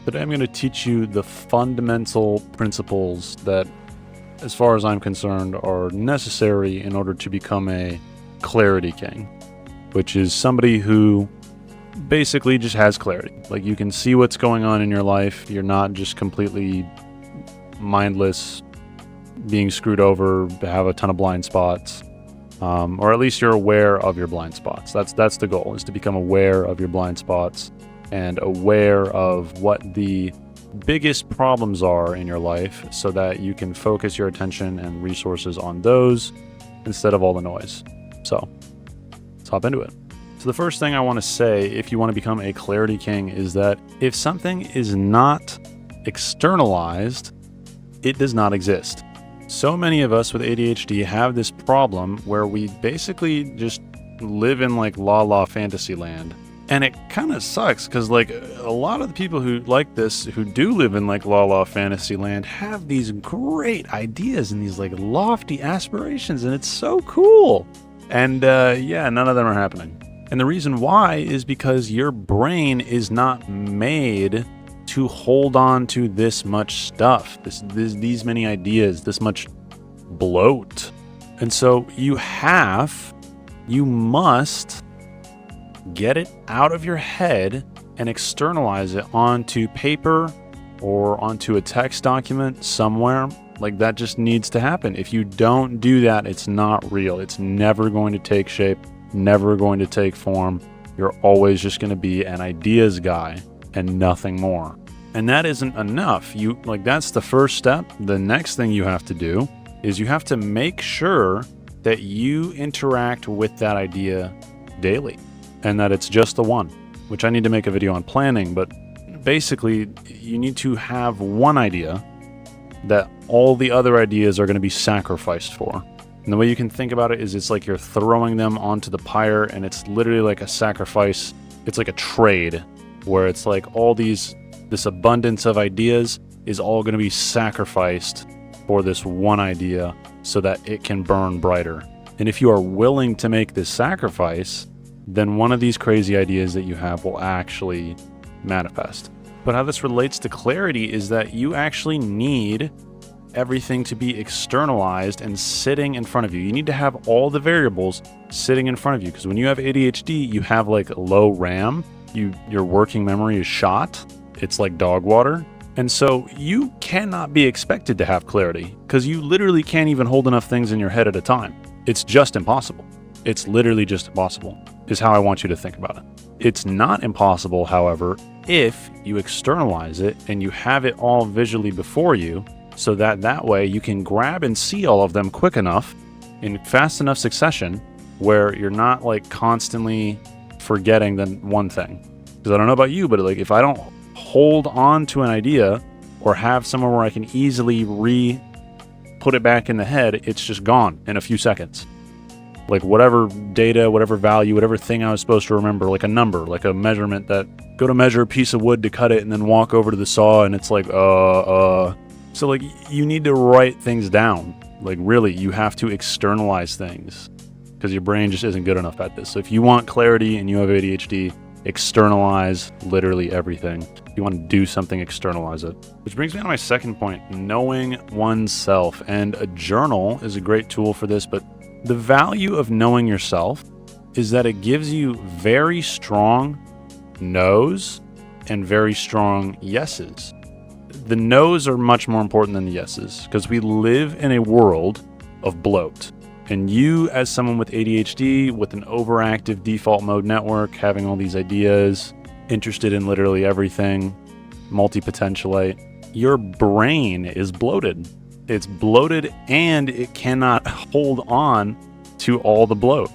Today I'm going to teach you the fundamental principles that, as far as I'm concerned, are necessary in order to become a clarity king, which is somebody who basically just has clarity. Like, you can see what's going on in your life. You're not just completely mindless, being screwed over, have a ton of blind spots, or at least you're aware of your blind spots. That's the goal, is to become aware of your blind spots and aware of what the biggest problems are in your life so that you can focus your attention and resources on those instead of all the noise. So let's hop into it. So the first thing I want to say, if you want to become a clarity king, is that if something is not externalized, it does not exist. So many of us with ADHD have this problem where we basically just live in like la fantasy land. And it kind of sucks because like a lot of the people who like this, who do live in like la fantasy land, have these great ideas and these like lofty aspirations, and it's so cool. And none of them are happening. And the reason why is because your brain is not made to hold on to this much stuff, these many ideas, this much bloat. And so you must get it out of your head and externalize it onto paper or onto a text document somewhere. Like, that just needs to happen. If you don't do that, it's not real. It's never going to take shape, never going to take form. You're always just going to be an ideas guy and nothing more. And that isn't enough. That's the first step. The next thing you have to do is you have to make sure that you interact with that idea daily, and that it's just the one, which I need to make a video on planning. But basically, you need to have one idea that all the other ideas are going to be sacrificed for. And the way you can think about it is it's like you're throwing them onto the pyre, and it's literally like a sacrifice. It's like a trade where it's like this abundance of ideas is all going to be sacrificed for this one idea so that it can burn brighter. And if you are willing to make this sacrifice, then one of these crazy ideas that you have will actually manifest. But how this relates to clarity is that you actually need everything to be externalized and sitting in front of you. You need to have all the variables sitting in front of you, because when you have ADHD, you have like low RAM. Your working memory is shot. It's like dog water. And so you cannot be expected to have clarity, because you literally can't even hold enough things in your head at a time. It's just impossible. It's literally just impossible, is how I want you to think about it. It's not impossible, however, if you externalize it and you have it all visually before you, so that way you can grab and see all of them quick enough in fast enough succession where you're not like constantly forgetting the one thing. Because I don't know about you, but like if I don't hold on to an idea or have somewhere where I can easily put it back in the head, it's just gone in a few seconds. Like whatever data, whatever value, whatever thing I was supposed to remember, like a number, like a measurement, that go to measure a piece of wood to cut it and then walk over to the saw and it's like, So like you need to write things down. Like really, you have to externalize things because your brain just isn't good enough at this. So if you want clarity and you have ADHD, externalize literally everything. If you want to do something, externalize it. Which brings me to my second point, knowing oneself. And a journal is a great tool for this, but the value of knowing yourself is that it gives you very strong no's and very strong yeses. The no's are much more important than the yeses because we live in a world of bloat. And you, as someone with ADHD, with an overactive default mode network, having all these ideas, interested in literally everything, multi-potentialite, your brain is bloated. It's bloated and it cannot hold on to all the bloat.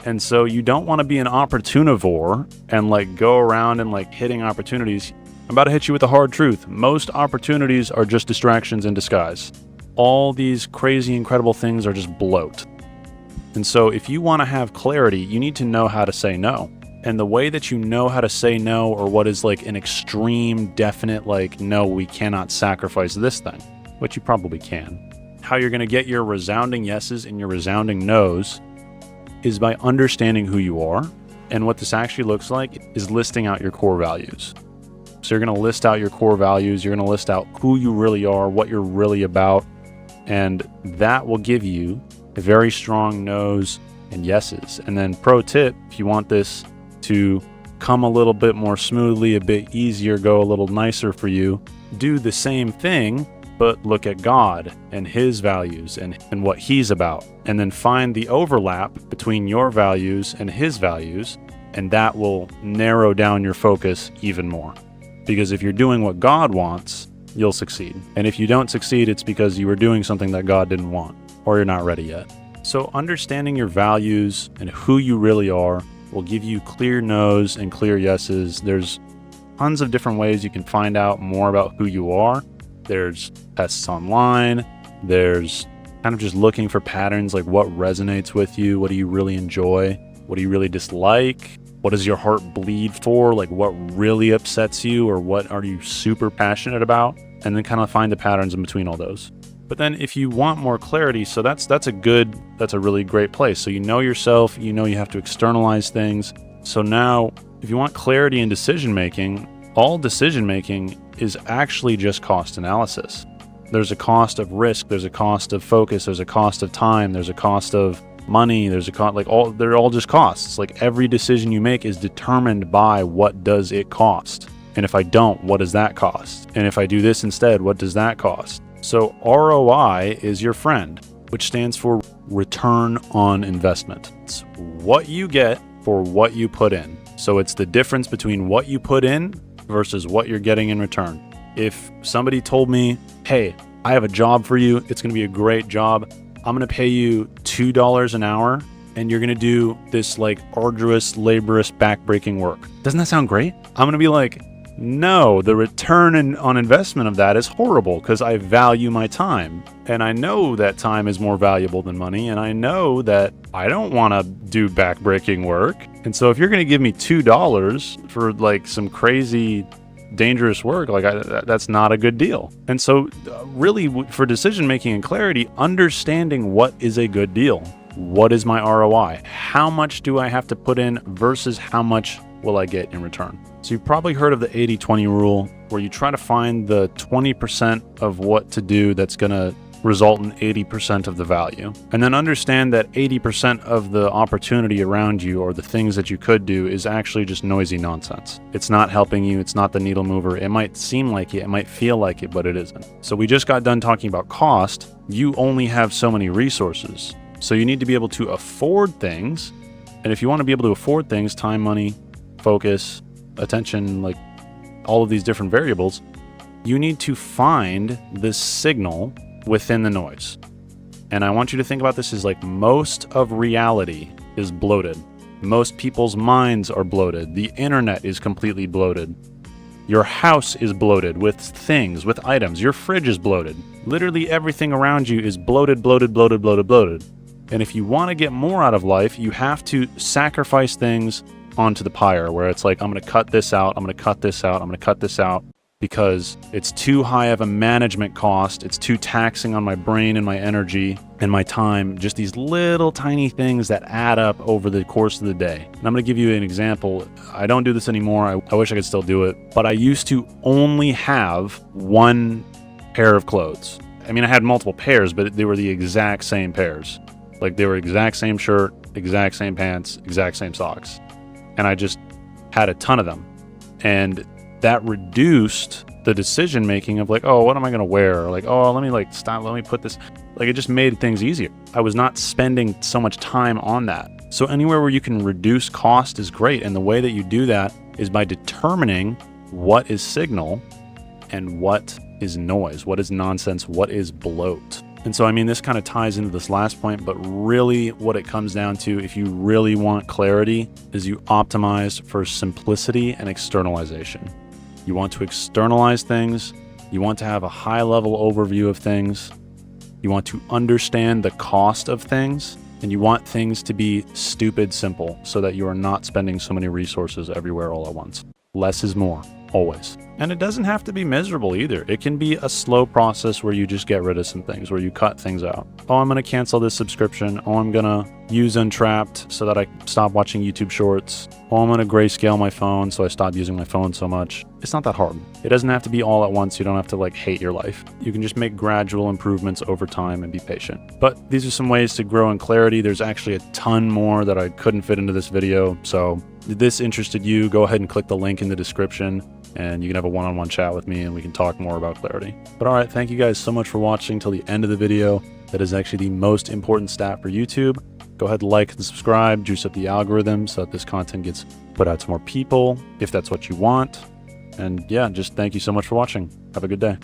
And so you don't want to be an opportunivore and like go around and like hitting opportunities. I'm about to hit you with the hard truth. Most opportunities are just distractions in disguise. All these crazy, incredible things are just bloat. And so if you want to have clarity, you need to know how to say no. And the way that you know how to say no, or what is like an extreme, definite, like, no, we cannot sacrifice this thing, which you probably can. How you're going to get your resounding yeses and your resounding nos is by understanding who you are. And what this actually looks like is listing out your core values. So you're going to list out your core values. You're going to list out who you really are, what you're really about. And that will give you a very strong no's and yeses. And then pro tip, if you want this to come a little bit more smoothly, a bit easier, go a little nicer for you, do the same thing, but look at God and his values and what he's about. And then find the overlap between your values and his values. And that will narrow down your focus even more. Because if you're doing what God wants, you'll succeed. And if you don't succeed, it's because you were doing something that God didn't want, or you're not ready yet. So understanding your values and who you really are will give you clear no's and clear yeses. There's tons of different ways you can find out more about who you are. There's tests online. There's kind of just looking for patterns, like what resonates with you. What do you really enjoy? What do you really dislike? What does your heart bleed for? Like what really upsets you, or what are you super passionate about? And then kind of find the patterns in between all those. But then if you want more clarity, so that's a really great place. So you know yourself, you know you have to externalize things. So now if you want clarity in decision making, all decision making is actually just cost analysis. There's a cost of risk, there's a cost of focus, there's a cost of time, there's a cost of money, there's a cost, they're all just costs. Like every decision you make is determined by what does it cost. And if I don't, what does that cost? And if I do this instead, what does that cost? So ROI is your friend, which stands for return on investment. It's what you get for what you put in. So it's the difference between what you put in versus what you're getting in return. If somebody told me, hey, I have a job for you, it's going to be a great job, I'm going to pay you $2 an hour, and you're going to do this like arduous, laborious, backbreaking work. Doesn't that sound great? I'm going to be like, no, the return on investment of that is horrible because I value my time. And I know that time is more valuable than money. And I know that I don't want to do backbreaking work. And so if you're going to give me $2 for like some crazy dangerous work, that's not a good deal. And so really for decision making and clarity, understanding what is a good deal. What is my ROI? How much do I have to put in versus how much will I get in return? So you've probably heard of the 80-20 rule, where you try to find the 20% of what to do that's going to result in 80% of the value. And then understand that 80% of the opportunity around you, or the things that you could do, is actually just noisy nonsense. It's not helping you. It's not the needle mover. It might seem like it. It might feel like it, but it isn't. So we just got done talking about cost. You only have so many resources. So you need to be able to afford things. And if you want to be able to afford things, time, money, focus, attention, like all of these different variables, you need to find the signal within the noise. And I want you to think about this as like most of reality is bloated. Most people's minds are bloated. The internet is completely bloated. Your house is bloated with things, with items. Your fridge is bloated. Literally everything around you is bloated, bloated, bloated, bloated, bloated. And if you want to get more out of life, you have to sacrifice things onto the pyre, where it's like, I'm going to cut this out, I'm going to cut this out, I'm going to cut this out, because it's too high of a management cost. It's too taxing on my brain and my energy and my time. Just these little tiny things that add up over the course of the day. And I'm going to give you an example. I don't do this anymore. I wish I could still do it, but I used to only have one pair of clothes. I mean, I had multiple pairs, but they were the exact same pairs. Like they were exact same shirt, exact same pants, exact same socks. And I just had a ton of them. And that reduced the decision making of like, oh, what am I going to wear? Or like, oh, let me put this. Like it just made things easier. I was not spending so much time on that. So anywhere where you can reduce cost is great. And the way that you do that is by determining what is signal and what is noise, what is nonsense, what is bloat. And so, I mean, this kind of ties into this last point, but really what it comes down to, if you really want clarity, is you optimize for simplicity and externalization. You want to externalize things. You want to have a high-level overview of things. You want to understand the cost of things, and you want things to be stupid simple so that you are not spending so many resources everywhere all at once. Less is more, always. And it doesn't have to be miserable either. It can be a slow process where you just get rid of some things, where you cut things out. Oh, I'm going to cancel this subscription. Oh, I'm going to use Untrapped so that I stop watching YouTube shorts. Oh, I'm going to grayscale my phone so I stop using my phone so much. It's not that hard. It doesn't have to be all at once. You don't have to like hate your life. You can just make gradual improvements over time and be patient. But these are some ways to grow in clarity. There's actually a ton more that I couldn't fit into this video. So if this interested you, go ahead and click the link in the description and you can have a one-on-one chat with me and we can talk more about clarity. But all right, thank you guys so much for watching till the end of the video. That is actually the most important stat for YouTube. Go ahead, like and subscribe, juice up the algorithm so that this content gets put out to more people if that's what you want. And yeah, just thank you so much for watching. Have a good day.